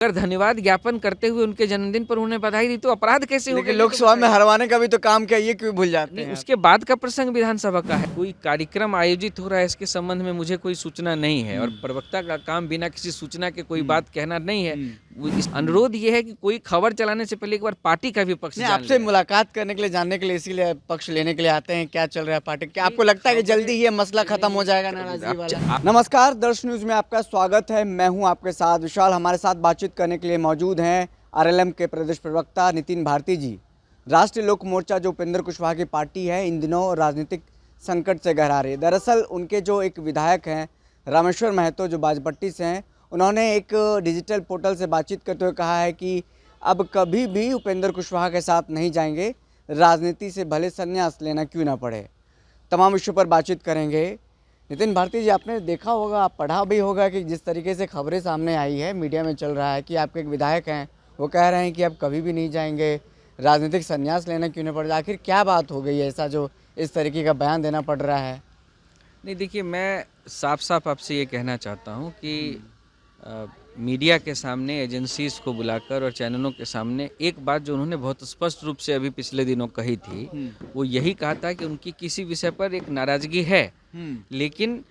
अगर धन्यवाद ज्ञापन करते हुए उनके जन्मदिन पर उन्हें बधाई दी तो अपराध कैसे हो लेकिन गया? ये लोकसभा तो में हरवाने का भी तो काम किया, ये क्यों भूल जाते नहीं, हैं आप? उसके बाद का प्रसंग विधानसभा का है। कोई कार्यक्रम आयोजित हो रहा है, इसके संबंध में मुझे कोई सूचना नहीं है और प्रवक्ता का काम बिना किसी सूचना के कोई बात कहना नहीं है। इस अनुरोध ये है कि कोई खबर चलाने से पहले एक बार पार्टी का भी पक्ष नहीं, जान आपसे ले। मुलाकात करने के लिए, जानने के लिए, इसीलिए पक्ष लेने के लिए आते हैं, क्या चल रहा है पार्टी? क्या आपको लगता है कि जल्दी ही ये मसला खत्म हो जाएगा नाराजगी वाला? नमस्कार, दर्श न्यूज में आपका स्वागत है। मैं हूं आपके साथ विशाल। हमारे साथ बातचीत करने के लिए मौजूद हैं आरएलएम के प्रदेश प्रवक्ता नितिन भारती जी। राष्ट्रीय लोक मोर्चा जो उपेंद्र कुशवाहा की पार्टी है, इन दिनों राजनीतिक संकट से गहरा रही है। दरअसल उनके जो एक विधायक हैं रामेश्वर महतो, जो बाजपट्टी से हैं, उन्होंने एक डिजिटल पोर्टल से बातचीत करते हुए कहा है कि अब कभी भी उपेंद्र कुशवाहा के साथ नहीं जाएंगे, राजनीति से भले संन्यास लेना क्यों ना पड़े। तमाम विषयों पर बातचीत करेंगे। नितिन भारती जी, आपने देखा होगा, आप पढ़ा भी होगा कि जिस तरीके से खबरें सामने आई है, मीडिया में चल रहा है कि आपके एक विधायक हैं, वो कह रहे हैं कि अब कभी भी नहीं जाएंगे, राजनीतिक संन्यास लेना क्यों ना पड़े। आखिर क्या बात हो गई है ऐसा जो इस तरीके का बयान देना पड़ रहा है? नहीं, देखिए, मैं साफ साफ आपसे ये कहना चाहता हूँ कि मीडिया के सामने, एजेंसीज को बुलाकर और चैनलों के सामने एक बात जो उन्होंने बहुत स्पष्ट रूप से अभी पिछले दिनों कही थी, वो यही कहा था कि उनकी किसी विषय पर एक नाराजगी है, लेकिन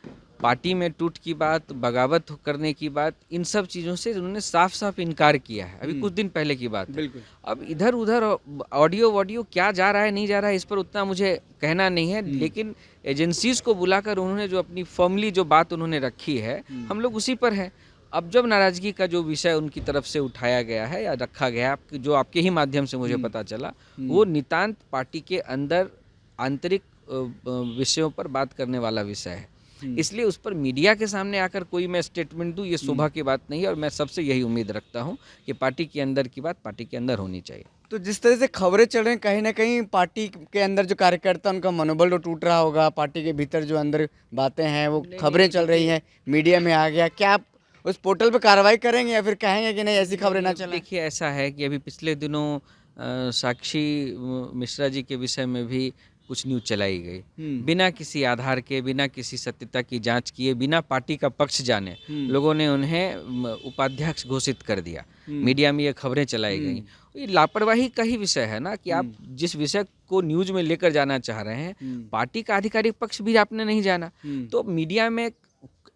पार्टी में टूट की बात, बगावत करने की बात, इन सब चीज़ों से उन्होंने साफ साफ इनकार किया है। अभी कुछ दिन पहले की बात है। बिल्कुल। अब इधर उधर ऑडियो क्या जा रहा है, नहीं जा रहा है, इस पर उतना मुझे कहना नहीं है, लेकिन एजेंसीज को बुलाकर उन्होंने जो अपनी फर्मली जो बात उन्होंने रखी है, हम लोग उसी पर हैं। अब जब नाराजगी का जो विषय उनकी तरफ से उठाया गया है या रखा गया है, जो आपके ही माध्यम से मुझे पता चला, वो नितांत पार्टी के अंदर आंतरिक विषयों पर बात करने वाला विषय है। इसलिए उस पर मीडिया के सामने आकर कोई मैं स्टेटमेंट दूं, ये शोभा की बात नहीं है और मैं सबसे यही उम्मीद रखता हूं कि पार्टी के अंदर की बात पार्टी के अंदर होनी चाहिए। तो जिस तरह से खबरें चल रही हैं, कहीं ना कहीं पार्टी के अंदर जो कार्यकर्ता, उनका मनोबल तो टूट रहा होगा। पार्टी के भीतर जो अंदर बातें हैं, वो खबरें चल रही हैं, मीडिया में आ गया, क्या आप उस पोर्टल पे कार्रवाई करेंगे या फिर कहेंगे कि नहीं ऐसी खबरें ना चलें? देखिए, ऐसा है कि अभी पिछले दिनों साक्षी मिश्रा जी के विषय में भी कुछ न्यूज़ चलाई गई, बिना किसी आधार के, बिना किसी सत्यता की जांच किए, बिना पार्टी का पक्ष जाने लोगों ने उन्हें उपाध्यक्ष घोषित कर दिया। मीडिया में ये खबरें चलाई गई। ये लापरवाही का ही विषय है ना कि आप जिस विषय को न्यूज़ में लेकर जाना चाह रहे हैं, पार्टी का आधिकारिक पक्ष भी आपने नहीं जाना, तो मीडिया में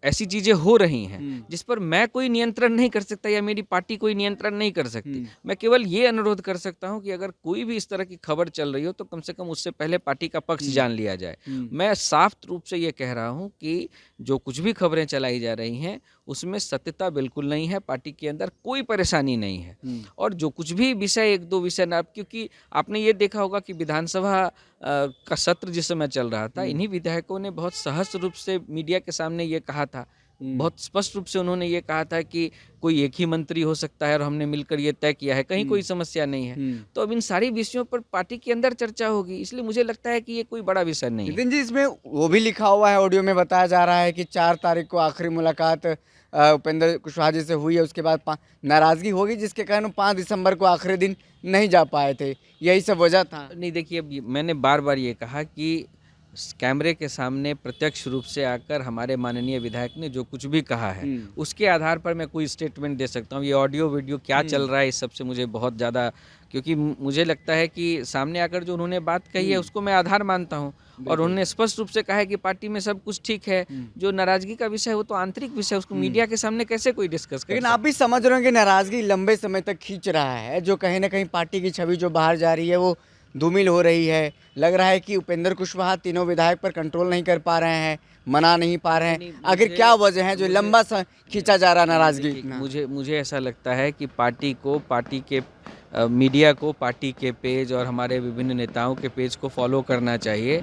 ऐसी चीजें हो रही हैं जिस पर मैं कोई नियंत्रण नहीं कर सकता या मेरी पार्टी कोई नियंत्रण नहीं कर सकती। मैं केवल ये अनुरोध कर सकता हूं कि अगर कोई भी इस तरह की खबर चल रही हो तो कम से कम उससे पहले पार्टी का पक्ष जान लिया जाए। मैं साफ रूप से ये कह रहा हूं कि जो कुछ भी खबरें चलाई जा रही हैं उसमें सत्यता बिल्कुल नहीं है, पार्टी के अंदर कोई परेशानी नहीं है। और जो कुछ भी विषय, एक दो विषय ना, क्योंकि आपने ये देखा होगा कि विधानसभा का सत्र जिस समय चल रहा था, इन्हीं विधायकों ने बहुत सहज रूप से मीडिया के सामने ये कहा था, बहुत स्पष्ट रूप से उन्होंने ये कहा था कि कोई एक ही मंत्री हो सकता है और हमने मिलकर ये तय किया है, कहीं कोई समस्या नहीं है। तो अब इन सारी विषयों पर पार्टी के अंदर चर्चा होगी, इसलिए मुझे लगता है कि ये कोई बड़ा विषय नहीं है। नितिन जी, इसमें वो भी लिखा हुआ है, ऑडियो में बताया जा रहा है कि 4 तारीख को आखिरी मुलाकात उपेंद्र कुशवाहा जी से हुई है, उसके बाद नाराजगी होगी जिसके कारण 5 दिसंबर को आखिरी दिन नहीं जा पाए थे, यही सब वजह था। नहीं, देखिए, अब मैंने बार बार ये कहा कि कैमरे के सामने प्रत्यक्ष रूप से आकर हमारे माननीय विधायक ने जो कुछ भी कहा है उसके आधार पर मैं कोई स्टेटमेंट दे सकता हूँ। ये ऑडियो वीडियो क्या चल रहा है, इस सबसे मुझे बहुत ज़्यादा, क्योंकि मुझे लगता है कि सामने आकर जो उन्होंने बात कही है उसको मैं आधार मानता हूँ और उन्होंने स्पष्ट रूप से कहा है कि पार्टी में सब कुछ ठीक है। जो नाराजगी का विषय है वो तो आंतरिक विषय है, उसको मीडिया के सामने कैसे कोई डिस्कस कर। लेकिन आप भी समझ रहे हो कि नाराजगी लंबे समय तक खींच रहा है, जो कहीं ना कहीं पार्टी की छवि जो बाहर जा रही है वो धूमिल हो रही है। लग रहा है कि उपेंद्र कुशवाहा तीनों विधायक पर कंट्रोल नहीं कर पा रहे हैं, मना नहीं पा रहे हैं। आखिर क्या वजह है जो लंबा खींचा जा रहा है नाराजगी? मुझे ऐसा लगता है कि पार्टी को, पार्टी के मीडिया को पार्टी के पेज और हमारे विभिन्न नेताओं के पेज को फॉलो करना चाहिए।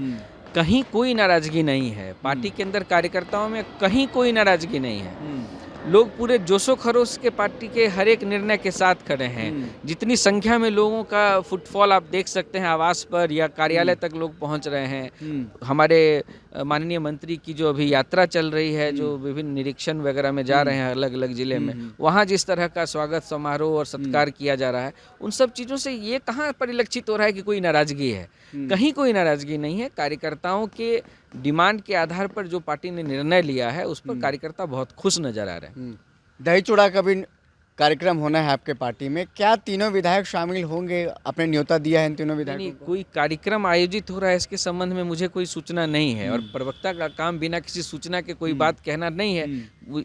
कहीं कोई नाराजगी नहीं है पार्टी के अंदर, कार्यकर्ताओं में कहीं कोई नाराजगी नहीं है। लोग पूरे जोशो खरोश के पार्टी के हर एक निर्णय के साथ खड़े हैं। जितनी संख्या में लोगों का फुटफॉल आप देख सकते हैं, आवास पर या कार्यालय तक लोग पहुंच रहे हैं। हमारे माननीय मंत्री की जो अभी यात्रा चल रही है, जो विभिन्न निरीक्षण वगैरह में जा रहे हैं अलग अलग जिले में, वहाँ जिस तरह का स्वागत समारोह और सत्कार किया जा रहा है, उन सब चीज़ों से ये कहाँ परिलक्षित हो रहा है कि कोई नाराजगी है? कहीं कोई नाराजगी नहीं है। कार्यकर्ताओं के डिमांड के आधार पर जो पार्टी ने निर्णय लिया है उस पर कार्यकर्ता बहुत खुश नजर आ रहे हैं। दही चूड़ा का भी कार्यक्रम होना है आपके पार्टी में, क्या तीनों विधायक शामिल होंगे? आपने न्योता दिया है इन तीनों नहीं विधायकों नहीं, को? कोई कार्यक्रम आयोजित हो रहा है इसके संबंध में मुझे कोई सूचना नहीं है, और प्रवक्ता का काम बिना किसी सूचना के कोई बात कहना नहीं है।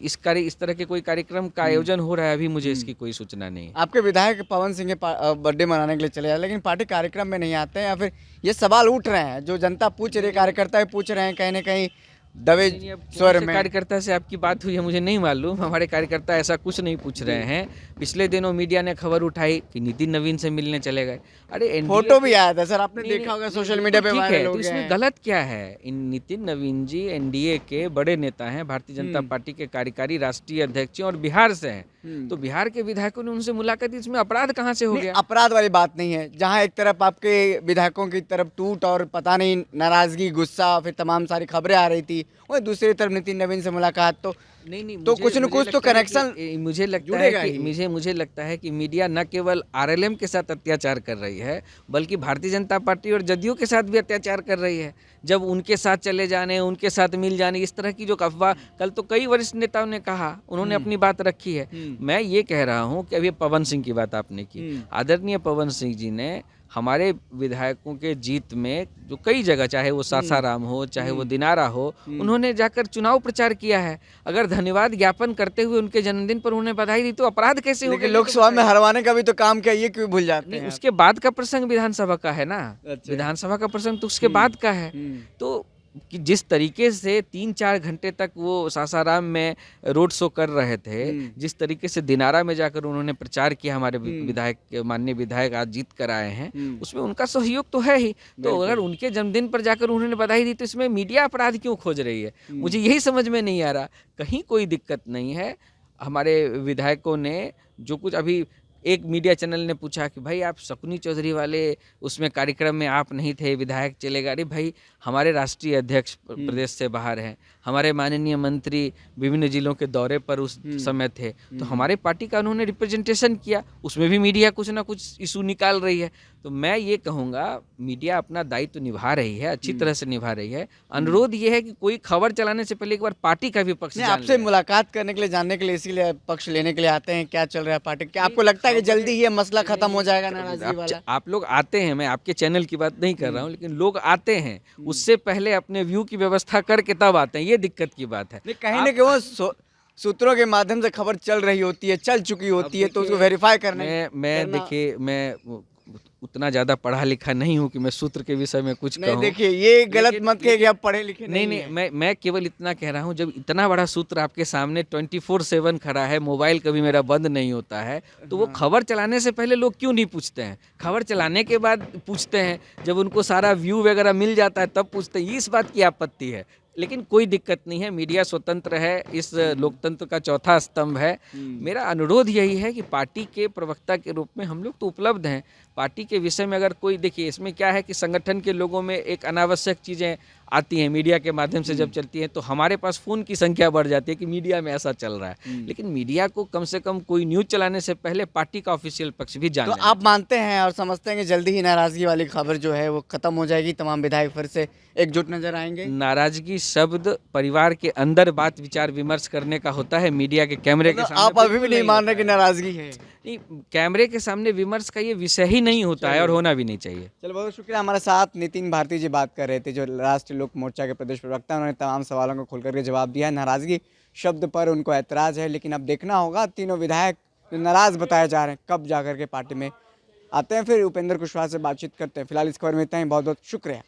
इस तरह के कोई कार्यक्रम का आयोजन हो रहा है, अभी मुझे इसकी कोई सूचना नहीं है। आपके विधायक पवन सिंह के बर्थडे मनाने के लिए चले जाए, लेकिन पार्टी कार्यक्रम में नहीं आते हैं, या फिर ये सवाल उठ रहे हैं जो जनता पूछ रही है, कार्यकर्ता भी पूछ रहे हैं कहीं ना कहीं दबे नहीं, अब कौन स्वर से में? कार्यकर्ता से आपकी बात हुई है मुझे नहीं मालूम। हमारे कार्यकर्ता ऐसा कुछ नहीं पूछ रहे हैं। पिछले दिनों मीडिया ने खबर उठाई कि नितिन नवीन से मिलने चले गए। अरे NDA फोटो भी आया था सर, आपने नहीं, देखा होगा नहीं, सोशल नहीं, मीडिया पे ठीक है, वायरल हो तो गया इसमें है। गलत क्या है? इन नितिन नवीन जी NDA के बड़े नेता हैं, भारतीय जनता पार्टी के कार्यकारी राष्ट्रीय अध्यक्ष हैं और बिहार से हैं। तो बिहार के विधायकों ने उनसे मुलाकात की, इसमें अपराध कहाँ से हो नहीं, गया? अपराध वाली बात नहीं है। जहां एक तरफ आपके विधायकों की तरफ टूट और पता नहीं नाराजगी, गुस्सा, फिर तमाम सारी खबरें आ रही थी, वहीं दूसरी तरफ नितिन नवीन से मुलाकात, तो नहीं, तो कुछ न कुछ तो कनेक्शन मुझे लगता है जुड़ेगा कि ही। मुझे लगता है कि मीडिया न केवल RLM के साथ अत्याचार कर रही है, बल्कि भारतीय जनता पार्टी और जदयू के साथ भी अत्याचार कर रही है। जब उनके साथ चले जाने, उनके साथ मिल जाने, इस तरह की जो अफवाह, कल तो कई वरिष्ठ नेताओं ने कहा, उन्होंने अपनी बात रखी है। मैं ये कह रहा हूँ कि अभी पवन सिंह की बात आपने की, आदरणीय पवन सिंह जी ने हमारे विधायकों के जीत में जो कई जगह, चाहे वो सासाराम हो, चाहे वो दिनारा हो, उन्होंने जाकर चुनाव प्रचार किया है। अगर धन्यवाद ज्ञापन करते हुए उनके जन्मदिन पर उन्हें बधाई दी तो अपराध कैसे हो लेकिन गया? लोकसभा में हरवाने का भी तो काम किया, ये क्यों भूल जाते नहीं, हैं? उसके बाद का प्रसंग विधानसभा का है ना। अच्छा। विधानसभा का प्रसंग तो उसके बाद का है। तो कि जिस तरीके से 3-4 घंटे तक वो सासाराम में रोड शो कर रहे थे, जिस तरीके से दिनारा में जाकर उन्होंने प्रचार किया, हमारे विधायक, माननीय विधायक आज जीत कर आए हैं, उसमें उनका सहयोग तो है ही। तो अगर उनके जन्मदिन पर जाकर उन्होंने बधाई दी तो इसमें मीडिया अपराध क्यों खोज रही है? मुझे यही समझ में नहीं आ रहा। कहीं कोई दिक्कत नहीं है। हमारे विधायकों ने जो कुछ, अभी एक मीडिया चैनल ने पूछा कि भाई आप शकुनी चौधरी वाले उसमें कार्यक्रम में आप नहीं थे, विधायक चले गए। अरे भाई, हमारे राष्ट्रीय अध्यक्ष प्रदेश से बाहर हैं, हमारे माननीय मंत्री विभिन्न जिलों के दौरे पर उस समय थे, तो हमारे पार्टी का उन्होंने रिप्रेजेंटेशन किया, उसमें भी मीडिया कुछ ना कुछ इशू निकाल रही है। तो मैं ये कहूँगा, मीडिया अपना दायित्व निभा रही है, अच्छी तरह से निभा रही है। अनुरोध ये है कि कोई खबर चलाने से पहले एक बार पार्टी का भी पक्ष जान आपसे ले। मुलाकात करने के लिए, जानने के लिए, इसीलिए पक्ष लेने के लिए आते हैं, क्या चल रहा है पार्टी? क्या आपको लगता है कि जल्दी ही ये मसला खत्म हो जाएगा, नाराजगी वाला? आप लोग आते हैं, मैं आपके चैनल की बात नहीं कर रहा हूँ, लेकिन लोग आते हैं, उससे पहले अपने व्यू की व्यवस्था करके तब आते हैं, ये दिक्कत की बात है। नहीं, कहीं ना कहीं वो सूत्रों के माध्यम से खबर चल रही होती है, चल चुकी होती है, तो उसको वेरीफाई करना। मैं देखिए, मैं उतना ज़्यादा पढ़ा लिखा नहीं हूँ कि मैं सूत्र के विषय में कुछ नहीं, कहूँ। देखिए, ये गलत मत कहिए कि आप पढ़े लिखे नहीं हैं। नहीं, मैं केवल इतना कह रहा हूँ, जब इतना बड़ा सूत्र आपके सामने 24/7 खड़ा है, मोबाइल कभी मेरा बंद नहीं होता है, तो वो खबर चलाने से पहले लोग क्यों नहीं पूछते हैं? खबर चलाने के बाद पूछते हैं, जब उनको सारा व्यू वगैरह मिल जाता है तब पूछते हैं। इस बात की आपत्ति है, लेकिन कोई दिक्कत नहीं है। मीडिया स्वतंत्र है, इस लोकतंत्र का चौथा स्तंभ है। मेरा अनुरोध यही है कि पार्टी के प्रवक्ता के रूप में हम लोग तो उपलब्ध हैं। पार्टी के विषय में अगर कोई, देखिए, इसमें क्या है कि संगठन के लोगों में एक अनावश्यक चीज़ें आती हैं, मीडिया के माध्यम से जब चलती हैं, तो हमारे पास फ़ोन की संख्या बढ़ जाती है कि मीडिया में ऐसा चल रहा है। लेकिन मीडिया को कम से कम कोई न्यूज़ चलाने से पहले पार्टी का ऑफिशियल पक्ष भी जान तो लेना। आप मानते हैं और समझते हैं कि जल्दी ही नाराजगी वाली खबर जो है वो खत्म हो जाएगी, तमाम विधायक फिर से एकजुट नजर आएंगे? नाराजगी शब्द परिवार के अंदर बात विचार विमर्श करने का होता है, मीडिया के कैमरे के सामने आप अभी भी बिल्कुल नहीं मान रहे होता कि है। नाराजगी है? नहीं, कैमरे के सामने विमर्श का ये विषय ही नहीं होता है और होना भी नहीं चाहिए। चलो, बहुत शुक्रिया। हमारे साथ नितिन भारती जी बात कर रहे थे, जो राष्ट्रीय लोक मोर्चा के प्रदेश प्रवक्ता। उन्होंने तमाम सवालों को खोल करके जवाब दिया। नाराजगी शब्द पर उनको ऐतराज़ है, लेकिन अब देखना होगा तीनों विधायक जो नाराज़ बताए जा रहे हैं कब जा करके पार्टी में आते हैं। फिर उपेंद्र कुशवाहा से बातचीत करते हैं। फिलहाल इस खबर में इतना ही। बहुत बहुत शुक्रिया।